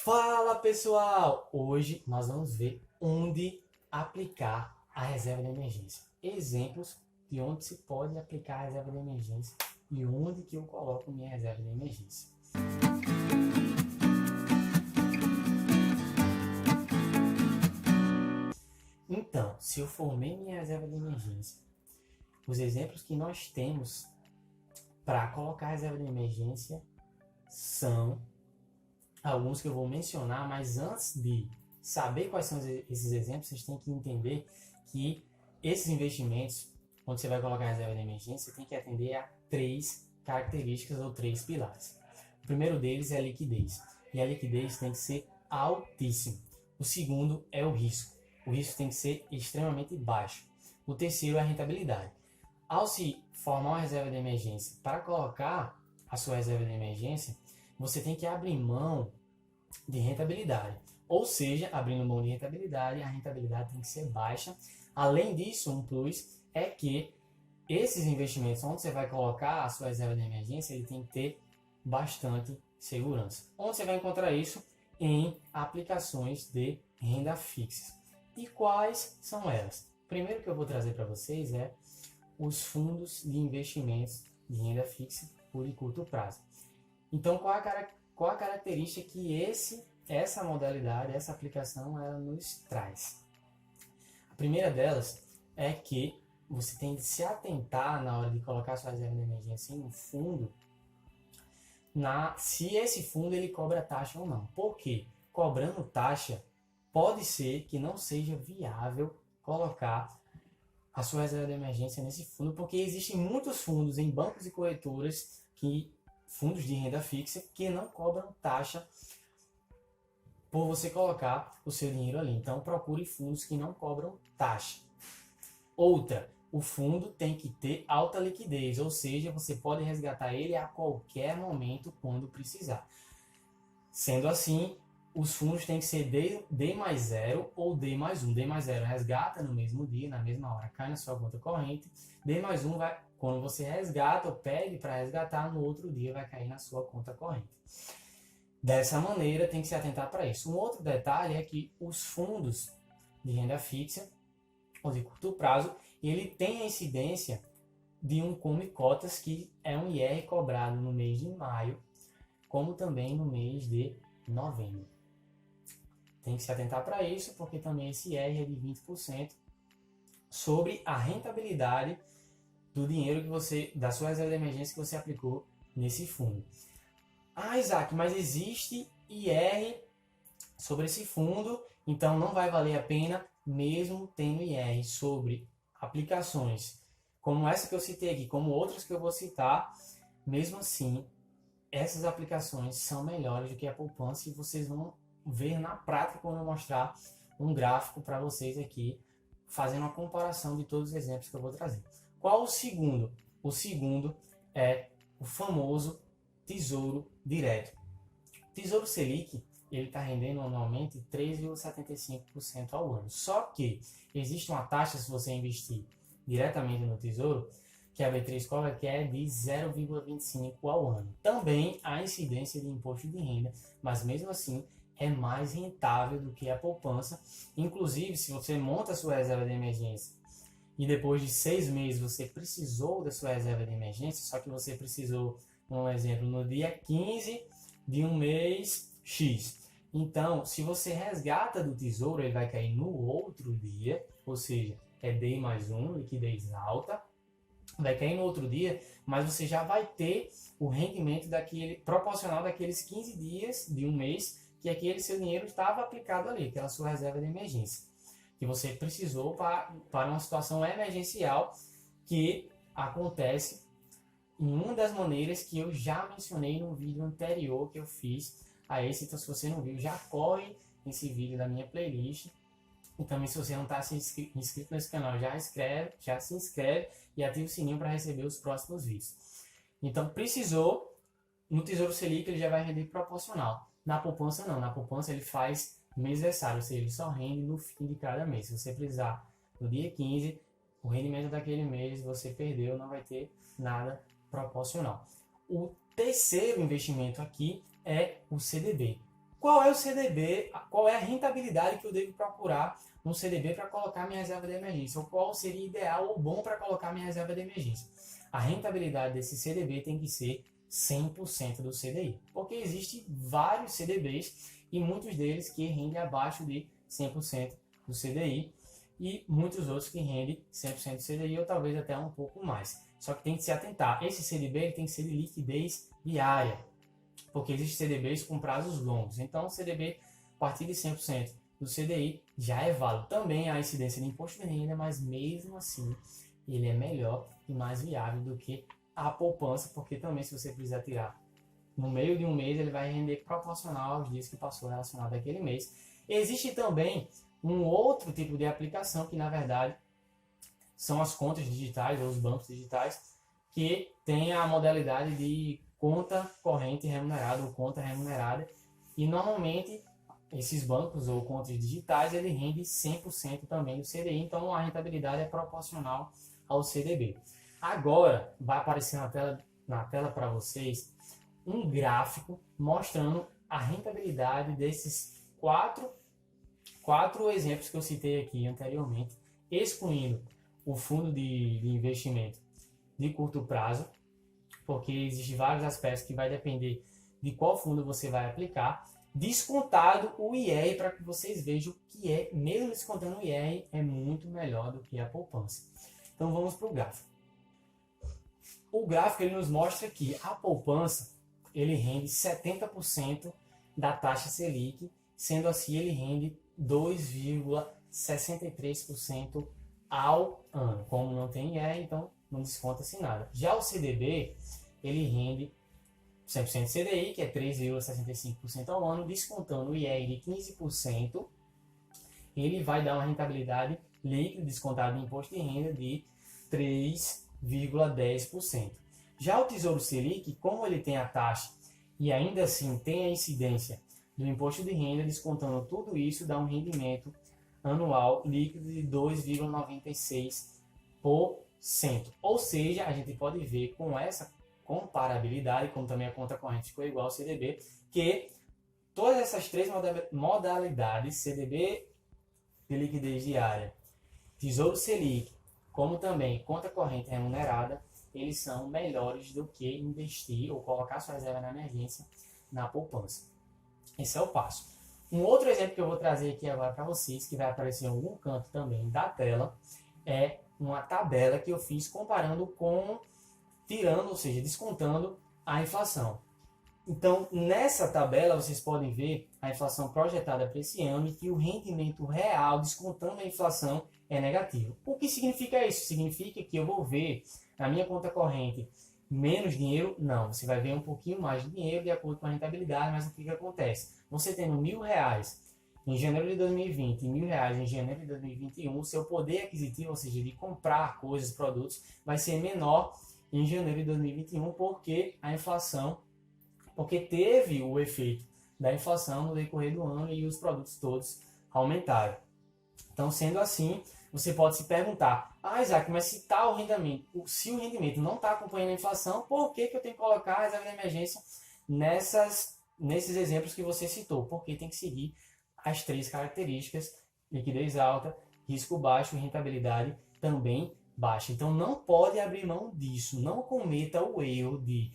Fala pessoal! Hoje nós vamos ver onde aplicar a reserva de emergência. Exemplos de onde se pode aplicar a reserva de emergência e onde que eu coloco minha reserva de emergência. Então, se eu formei minha reserva de emergência, os exemplos que nós temos para colocar a reserva de emergência são alguns que eu vou mencionar, mas antes de saber quais são esses exemplos, vocês têm que entender que esses investimentos, onde você vai colocar a reserva de emergência, você tem que atender a três características ou três pilares. O primeiro deles é a liquidez, e a liquidez tem que ser altíssima. O segundo é o risco tem que ser extremamente baixo. O terceiro é a rentabilidade. Ao se formar uma reserva de emergência, para colocar a sua reserva de emergência, você tem que abrir mão de rentabilidade. Ou seja, abrindo mão de rentabilidade, a rentabilidade tem que ser baixa. Além disso, um plus é que esses investimentos, onde você vai colocar a sua reserva de emergência, ele tem que ter bastante segurança. Onde você vai encontrar isso? Em aplicações de renda fixa. E quais são elas? O primeiro que eu vou trazer para vocês é os fundos de investimentos de renda fixa por e curto prazo. Então, qual a característica que essa modalidade, essa aplicação, ela nos traz? A primeira delas é que você tem de se atentar na hora de colocar sua reserva de emergência em um fundo, se esse fundo ele cobra taxa ou não. Por quê? Cobrando taxa, pode ser que não seja viável colocar a sua reserva de emergência nesse fundo, porque existem muitos fundos em bancos e corretoras, fundos de renda fixa, que não cobram taxa por você colocar o seu dinheiro ali. Então, procure fundos que não cobram taxa. Outra, o fundo tem que ter alta liquidez, ou seja, você pode resgatar ele a qualquer momento quando precisar. Sendo assim, os fundos têm que ser D mais 0 ou D mais 1. D mais 0 resgata no mesmo dia, na mesma hora, cai na sua conta corrente. D mais 1 vai, quando você resgata ou pede para resgatar, no outro dia vai cair na sua conta corrente. Dessa maneira, tem que se atentar para isso. Um outro detalhe é que os fundos de renda fixa, ou de curto prazo, ele tem a incidência de um come cotas, que é um IR cobrado no mês de maio, como também no mês de novembro. Tem que se atentar para isso, porque também esse IR é de 20% sobre a rentabilidade do dinheiro da sua reserva de emergência que você aplicou nesse fundo. Ah, Isaac, mas existe IR sobre esse fundo, então não vai valer a pena, mesmo tendo IR sobre aplicações como essa que eu citei aqui, como outras que eu vou citar. Mesmo assim, essas aplicações são melhores do que a poupança, e vocês vão ver na prática quando eu mostrar um gráfico para vocês aqui, fazendo uma comparação de todos os exemplos que eu vou trazer. Qual o segundo? O segundo é o famoso Tesouro Direto. O Tesouro Selic, ele está rendendo anualmente 3,75% ao ano. Só que existe uma taxa, se você investir diretamente no Tesouro, que a B3 cobra, que é de 0,25% ao ano. Também há incidência de imposto de renda, mas mesmo assim é mais rentável do que a poupança. Inclusive, se você monta a sua reserva de emergência e depois de 6 meses você precisou da sua reserva de emergência, só que você precisou, um exemplo, no dia 15 de um mês X. Então, se você resgata do Tesouro, ele vai cair no outro dia, ou seja, é D mais 1, liquidez alta, vai cair no outro dia, mas você já vai ter o rendimento proporcional daqueles 15 dias de um mês que aquele seu dinheiro estava aplicado ali, aquela sua reserva de emergência, que você precisou para uma situação emergencial que acontece em uma das maneiras que eu já mencionei no vídeo anterior que eu fiz a esse. Então, se você não viu, já corre nesse vídeo da minha playlist. E também, se você não está inscrito nesse canal, já se inscreve e ativa o sininho para receber os próximos vídeos. Então, precisou, no Tesouro Selic ele já vai render proporcional. Na poupança não, na poupança ele faz mêsversário, ou seja, ele só rende no fim de cada mês. Se você precisar no dia 15, o rendimento daquele mês você perdeu, não vai ter nada proporcional. O terceiro investimento aqui é o CDB. qual é o CDB, qual é a rentabilidade que eu devo procurar no CDB para colocar minha reserva de emergência, ou qual seria ideal ou bom para colocar minha reserva de emergência. A rentabilidade desse CDB tem que ser 100% do CDI, porque existem vários CDBs e muitos deles que rendem abaixo de 100% do CDI e muitos outros que rendem 100% do CDI ou talvez até um pouco mais. Só que tem que se atentar, esse CDB ele tem que ser de liquidez diária, porque existem CDBs com prazos longos. Então, o CDB a partir de 100% do CDI já é válido. Também há incidência de imposto de renda, mas mesmo assim ele é melhor e mais viável do que a poupança, porque também se você precisar tirar no meio de um mês, ele vai render proporcional aos dias que passou relacionado àquele mês. Existe também um outro tipo de aplicação que, na verdade, são as contas digitais ou os bancos digitais, que tem a modalidade de conta corrente remunerada ou conta remunerada, e normalmente esses bancos ou contas digitais ele rende 100% também do CDI, então a rentabilidade é proporcional ao CDB. Agora vai aparecer na tela para vocês um gráfico mostrando a rentabilidade desses quatro exemplos que eu citei aqui anteriormente, excluindo o fundo de investimento de curto prazo, porque existem vários aspectos que vai depender de qual fundo você vai aplicar, descontado o IR para que vocês vejam que é, mesmo descontando o IR, é muito melhor do que a poupança. Então vamos para o gráfico. O gráfico ele nos mostra que a poupança ele rende 70% da taxa Selic, sendo assim ele rende 2,63% ao ano. Como não tem IR, então não desconta-se nada. Já o CDB, ele rende 100% CDI, que é 3,65% ao ano, descontando o IR de 15%, ele vai dar uma rentabilidade líquida, descontada de imposto de renda, de 3,10%. Já o Tesouro Selic, como ele tem a taxa e ainda assim tem a incidência do imposto de renda, descontando tudo isso, dá um rendimento anual líquido de 2,96%. Ou seja, a gente pode ver com essa comparabilidade, como também a conta corrente ficou igual ao CDB, que todas essas três modalidades, CDB de liquidez diária, Tesouro Selic, como também conta corrente remunerada, eles são melhores do que investir ou colocar sua reserva na emergência na poupança. Esse é o passo. Um outro exemplo que eu vou trazer aqui agora para vocês, que vai aparecer em algum canto também da tela, é uma tabela que eu fiz comparando com, tirando, ou seja, descontando a inflação. Então, nessa tabela, vocês podem ver a inflação projetada para esse ano e que o rendimento real, descontando a inflação, é negativo. O que significa isso? Significa que eu vou ver na minha conta corrente menos dinheiro? Não, você vai ver um pouquinho mais de dinheiro de acordo com a rentabilidade, mas o que acontece? Você tendo R$1.000 em janeiro de 2020 e R$1.000 em janeiro de 2021, o seu poder aquisitivo, ou seja, de comprar coisas, produtos, vai ser menor em janeiro de 2021, porque a inflação, porque teve o efeito da inflação no decorrer do ano e os produtos todos aumentaram. Então, sendo assim, você pode se perguntar, Isaac, mas se o rendimento não está acompanhando a inflação, por que eu tenho que colocar a reserva de emergência nesses exemplos que você citou? Porque tem que seguir as três características: liquidez alta, risco baixo e rentabilidade também baixa. Então não pode abrir mão disso. Não cometa o erro de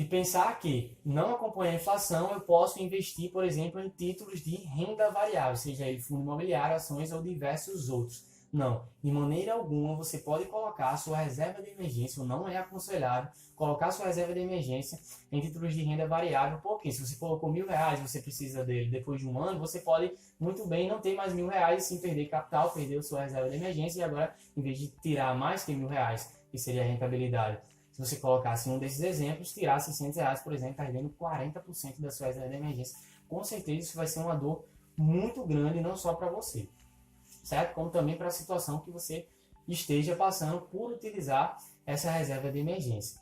pensar que não acompanha a inflação, eu posso investir, por exemplo, em títulos de renda variável, seja ele fundo imobiliário, ações ou diversos outros. Não, de maneira alguma você pode colocar a sua reserva de emergência, ou não é aconselhável colocar a sua reserva de emergência em títulos de renda variável, porque se você colocou R$1.000 e você precisa dele depois de um ano, você pode muito bem não ter mais R$1.000 e sim perder capital, perder a sua reserva de emergência e agora, em vez de tirar mais que R$1.000, que seria a rentabilidade, se você colocasse um desses exemplos, tirar R$600, por exemplo, perdendo 40% da sua reserva de emergência, com certeza isso vai ser uma dor muito grande, não só para você, certo? Como também para a situação que você esteja passando por utilizar essa reserva de emergência.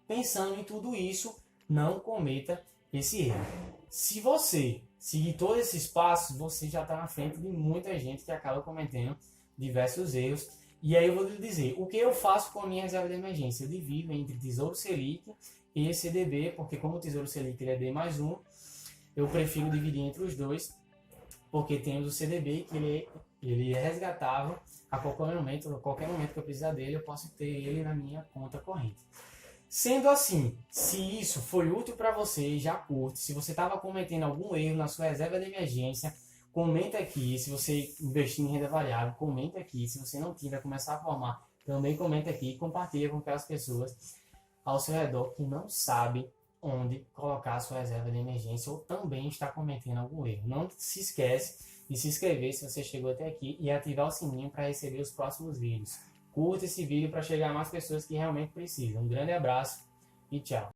Pensando em tudo isso, não cometa esse erro. Se você seguir todos esses passos, você já está na frente de muita gente que acaba cometendo diversos erros. E aí eu vou lhe dizer, o que eu faço com a minha reserva de emergência? Eu divido entre Tesouro Selic e CDB, porque como o Tesouro Selic ele é D+1, eu prefiro dividir entre os dois, porque temos o CDB que ele é resgatável a qualquer momento que eu precisar dele, eu posso ter ele na minha conta corrente. Sendo assim, se isso foi útil para você, já curte. Se você estava cometendo algum erro na sua reserva de emergência, comenta aqui. Se você investir em renda variável, comenta aqui. Se você não tiver, começar a formar, também comenta aqui e compartilha com aquelas pessoas ao seu redor que não sabe onde colocar a sua reserva de emergência ou também está cometendo algum erro. Não se esquece de se inscrever se você chegou até aqui e ativar o sininho para receber os próximos vídeos. Curta esse vídeo para chegar a mais pessoas que realmente precisam. Um grande abraço e tchau.